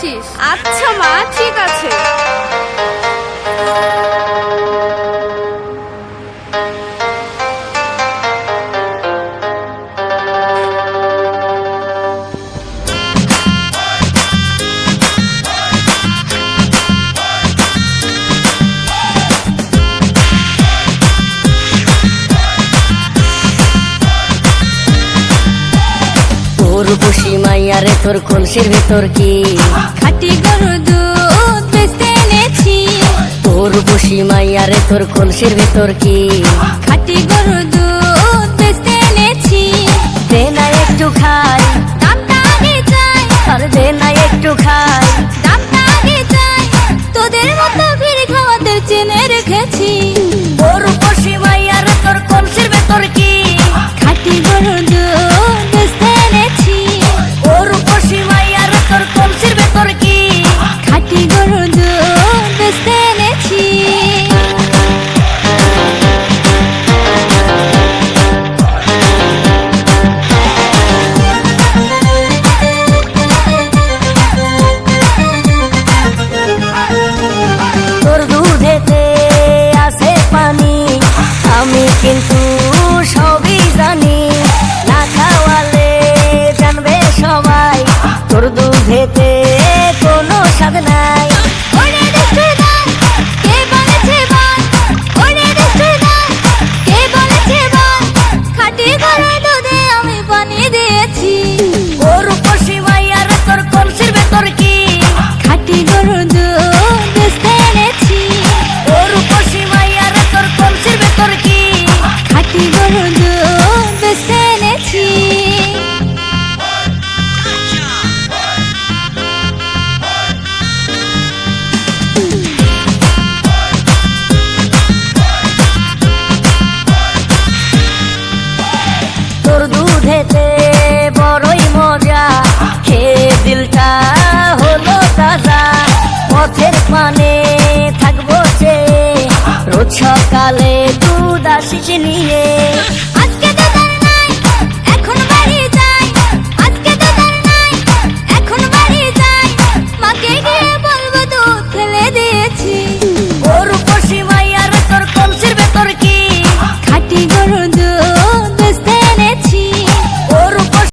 আসিস। আচ্ছা মা, ঠিক আছে। রূপসী মাইয়ারে তোর কলসির ভেতর কি খাঁটি গরুর দুধ বেচতে এনেছি। তোর রূপসী মাইয়ারে তোর কলসির ভেতর কি খাঁটি গরুর দুধ বেচতে এনেছি। দে না একটু খাই, দামটা আগে চাই, আর দে না একটু খাই। দামটা আগে চাই, তোদের মতো ভিড় খাওয়াতে চেনে রেখেছি। তোর রূপসী মাইয়ারে তোর কলসির ভেতর কি খাঁটি গরুর দুধ বেচতে এনেছি। ও রূপসী মাইয়ারে তোর কলসির ভেতর কি খাঁটি গরুর দুধ বেচতে এনেছি। তোর দুধেতে আছে পানি, আমি কিন্তু